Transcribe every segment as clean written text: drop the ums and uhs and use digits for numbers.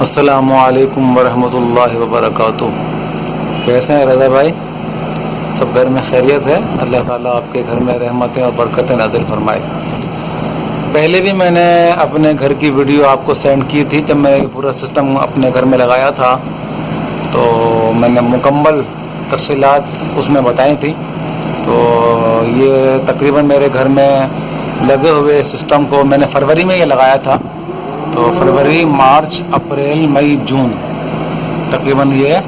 अस्सलामुअलैकुम वरहमतुल्लाहि वबरकातुह। कैसे हैं रज़ा भाई? सब घर में खैरियत है? अल्लाह ताला आपके घर में रहमतें और बरकतें नाज़िल फरमाए। पहले भी मैंने अपने घर की वीडियो आपको सेंड की थी। जब मैं पूरा सिस्टम अपने घर में लगाया था तो मैंने मुकम्मल तफ़सीलात उसमें बताई थी। तो ये तकरीबन मेरे घर में लगे हुए सिस्टम को मैंने फरवरी में ये लगाया था। तो फरवरी, मार्च, अप्रैल, मई, जून, तकरीबन ये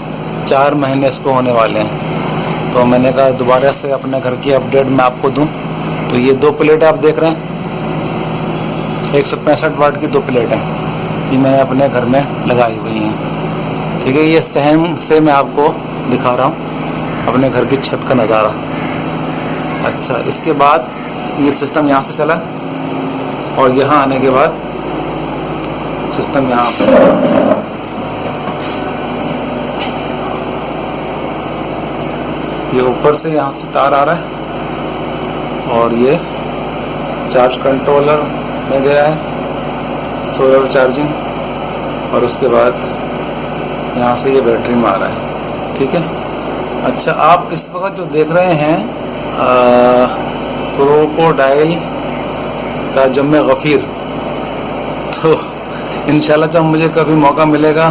4 महीने इसको होने वाले हैं। तो मैंने कहा दोबारा से अपने घर की अपडेट मैं आपको दूं। तो ये 2 प्लेट आप देख रहे हैं, 165 वाट की 2 प्लेट हैं। ये मैंने अपने घर में लगाई हुई हैं। ठीक है, ये सहन से मैं आपको दिखा रहा हूँ अपने घर की छत का नज़ारा। अच्छा, इसके बाद ये सिस्टम यहाँ से चला और यहाँ आने के बाद सिस्टम यहाँ पे ये ऊपर से यहाँ से तार आ रहा है और ये चार्ज कंट्रोलर में गया है, सोलर चार्जिंग, और उसके बाद यहाँ से ये बैटरी में आ रहा है। ठीक है। अच्छा, आप इस वक्त जो देख रहे हैं क्रोकोडाइल का जम्मे गफ़ीर, तो इंशाल्लाह जब मुझे कभी मौका मिलेगा,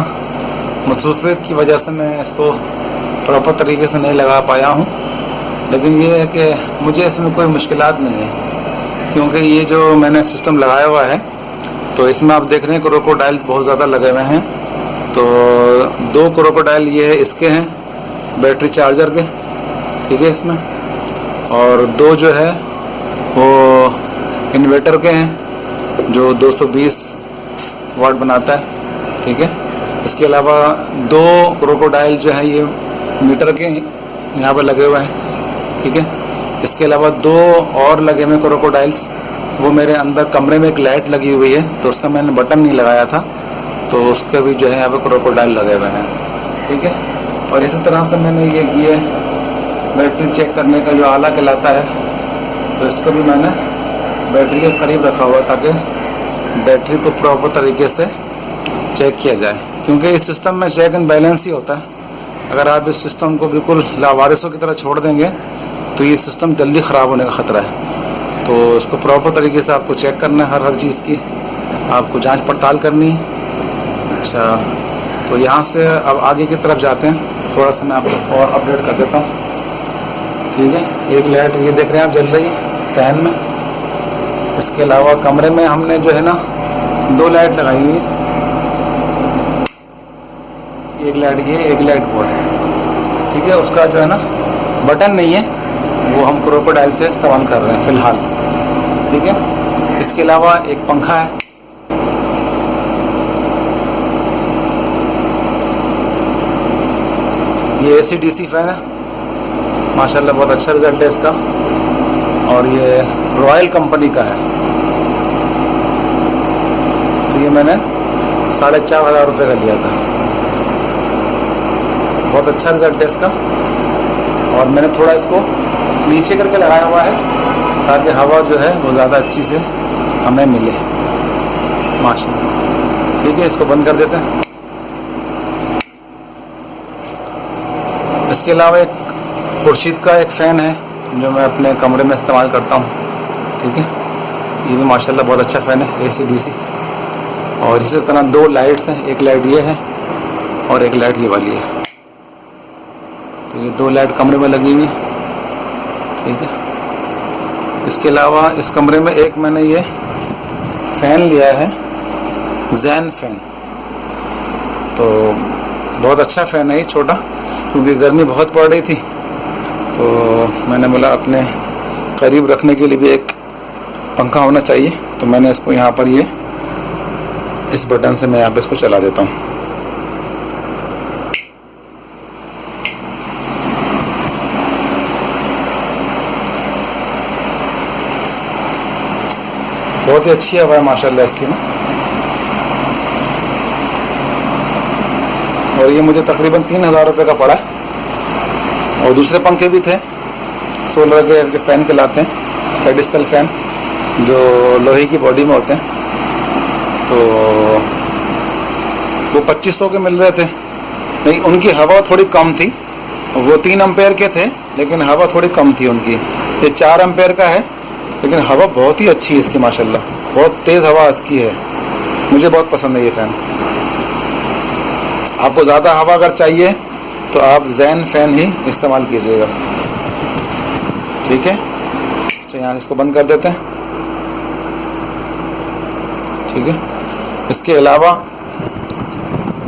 मसरूफ़ियत की वजह से मैं इसको प्रॉपर तरीके से नहीं लगा पाया हूँ, लेकिन ये है कि मुझे इसमें कोई मुश्किलात नहीं है, क्योंकि ये जो मैंने सिस्टम लगाया हुआ है तो इसमें आप देख रहे हैं क्रोकोडाइल बहुत ज़्यादा लगे हुए हैं। तो 2 क्रोकोडाइल ये इसके हैं बैटरी चार्जर के, ठीक है, इसमें, और 2 जो है वो इन्वर्टर के हैं जो 220 वाट बनाता है। ठीक है। इसके अलावा 2 क्रोकोडाइल जो है ये मीटर के यहाँ पर लगे हुए हैं। ठीक है। इसके अलावा 2 और लगे हुए क्रोकोडाइल्स, वो मेरे अंदर कमरे में एक लाइट लगी हुई है तो उसका मैंने बटन नहीं लगाया था, तो उसके भी जो है यहाँ पर क्रोकोडाइल लगे हुए हैं। ठीक है। और इसी तरह से मैंने ये बैटरी चेक करने का जो आला कहलाता है, तो इसको भी मैंने बैटरी के करीब रखा हुआ ताकि बैटरी को प्रॉपर तरीके से चेक किया जाए, क्योंकि इस सिस्टम में चेक एंड बैलेंस ही होता है। अगर आप इस सिस्टम को बिल्कुल लावारिसों की तरह छोड़ देंगे तो ये सिस्टम जल्दी ख़राब होने का ख़तरा है। तो इसको प्रॉपर तरीके से आपको चेक करना है, हर चीज़ की आपको जांच पड़ताल करनी है। अच्छा, तो यहाँ से अब आगे की तरफ जाते हैं, थोड़ा सा मैं आपको और अपडेट कर देता हूँ। ठीक है। एक लाइट ये देख रहे हैं आप जल रही है सहन में। इसके अलावा कमरे में हमने जो है ना 2 लाइट लगाई हुई है, एक लाइट ये, एक लाइट वो है। ठीक है। उसका जो है ना बटन नहीं है, वो हम क्रोकोडाइल से इस्तेमाल कर रहे हैं फ़िलहाल। ठीक है। इसके अलावा एक पंखा है, ये AC/DC फ़ैन है, माशाल्लाह बहुत अच्छा रिज़ल्ट है इसका, और ये रॉयल कंपनी का है। तो ये मैंने 4,500 रुपये का लिया था। बहुत अच्छा रिज़ल्ट है इसका, और मैंने थोड़ा इसको नीचे करके लगाया हुआ है ताकि हवा जो है वो ज़्यादा अच्छी से हमें मिले, माशाल्लाह। ठीक है। इसको बंद कर देते हैं। इसके अलावा एक खुर्शीद का एक फ़ैन है जो मैं अपने कमरे में इस्तेमाल करता हूँ। ठीक है। ये भी माशाल्लाह बहुत अच्छा फ़ैन है, AC/DC। और इसी तरह 2 लाइट्स हैं, एक लाइट ये है और एक लाइट ये वाली है। तो ये 2 लाइट कमरे में लगी हुई है। ठीक है। इसके अलावा इस कमरे में एक मैंने ये फ़ैन लिया है, जैन फ़ैन। तो बहुत अच्छा फ़ैन है ये, छोटा, क्योंकि गर्मी बहुत पड़ रही थी तो मैंने बोला अपने करीब रखने के लिए भी एक पंखा होना चाहिए। तो मैंने इसको यहाँ पर ये इस बटन से मैं यहाँ पे इसको चला देता हूँ। बहुत ही अच्छी हवा है माशाल्लाह इसकी ना। और ये मुझे तकरीबन 3,000 रुपये का पड़ा है। और दूसरे पंखे भी थे, सोलर के फ़ैन कहलाते हैं, पेडिस्टल फ़ैन, जो लोहे की बॉडी में होते हैं। तो वो 2500 के मिल रहे थे, नहीं उनकी हवा थोड़ी कम थी, वो 3 एम्पेयर के थे लेकिन हवा थोड़ी कम थी उनकी। ये 4 एम्पेयर का है लेकिन हवा बहुत ही अच्छी है इसकी माशाल्लाह, बहुत तेज़ हवा इसकी है, मुझे बहुत पसंद है ये फ़ैन। आपको ज़्यादा हवा अगर चाहिए तो आप जैन फ़ैन ही इस्तेमाल कीजिएगा, ठीक है। अच्छा यहाँ इसको बंद कर देते हैं, ठीक है। इसके अलावा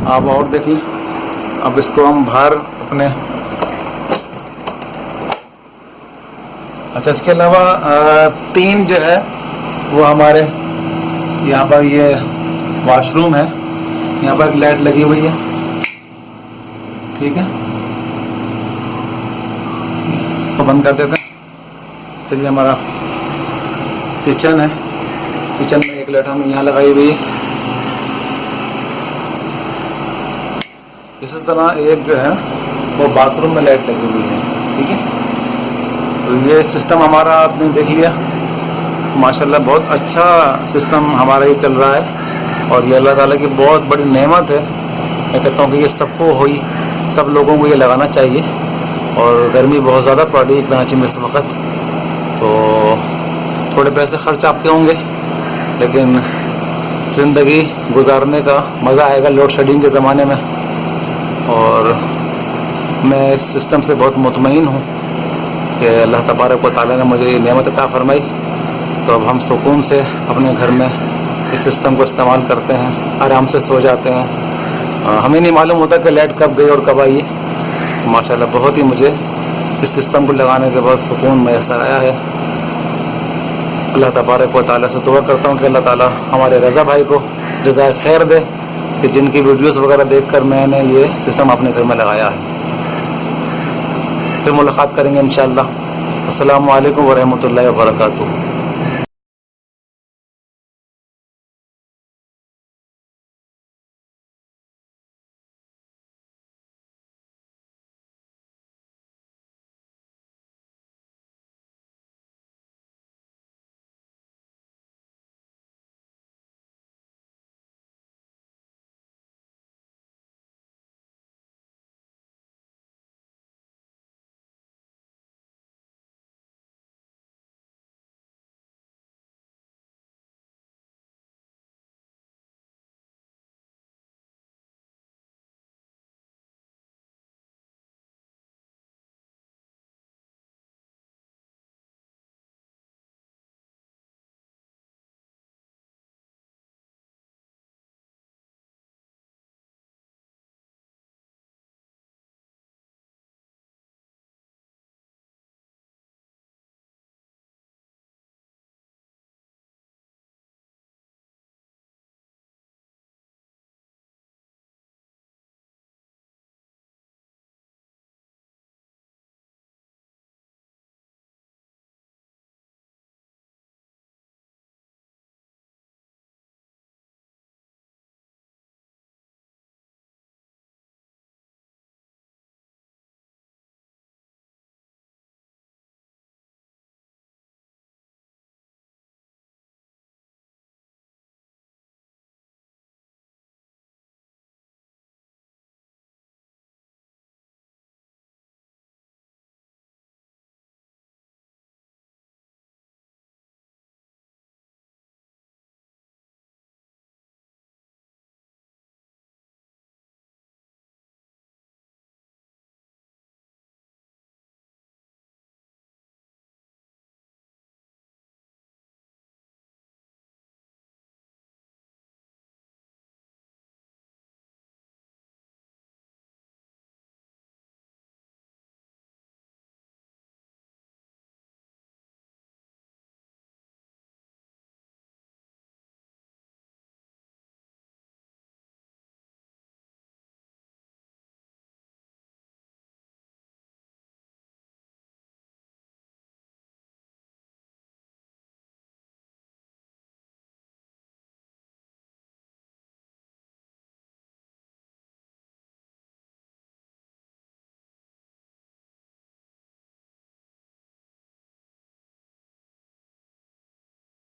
आप और देख लें, अब इसको हम बाहर अपने, अच्छा इसके अलावा 3 जो है वो हमारे यहाँ पर ये वॉशरूम है, यहाँ पर एक लाइट लगी हुई है, ठीक है। तो बंद कर देते हैं। फिर ये हमारा किचन है, किचन में एक लाइट हमने यहाँ लगाई हुई है। इसी तरह एक जो है वो बाथरूम में लाइट लगी हुई है, ठीक है। तो ये सिस्टम हमारा आपने देख लिया, माशाल्लाह बहुत अच्छा सिस्टम हमारा ये चल रहा है और ये अल्लाह ताला की बहुत बड़ी नेमत है। मैं कहता हूँ कि ये सबको हुई, सब लोगों को ये लगाना चाहिए। और गर्मी बहुत ज़्यादा पड़ रही है कराची में इस वक्त, तो थोड़े पैसे खर्च आपके होंगे लेकिन ज़िंदगी गुजारने का मज़ा आएगा लोड शेडिंग के ज़माने में। और मैं इस सिस्टम से बहुत मुतमईन हूँ कि अल्लाह तबारक व तआला ने मुझे ये नेमत अता फरमाई, तो अब हम सुकून से अपने घर में इस सिस्टम को इस्तेमाल करते हैं, आराम से सो जाते हैं। हमें नहीं मालूम होता कि लाइट कब गई और कब आई। तो माशाल्लाह बहुत ही मुझे इस सिस्टम को लगाने के बाद सुकून मैसर आया है। अल्लाह तबारक व तआला से दुआ करता हूँ कि अल्लाह ताला हमारे रज़ा भाई को जज़ाए खैर दे कि जिनकी वीडियोस वगैरह देखकर मैंने ये सिस्टम अपने घर में लगाया है। फिर मुलाकात करेंगे इंशाअल्लाह। अस्सलामु अलैकुम व रहमतुल्लाहि व बरकातुहू।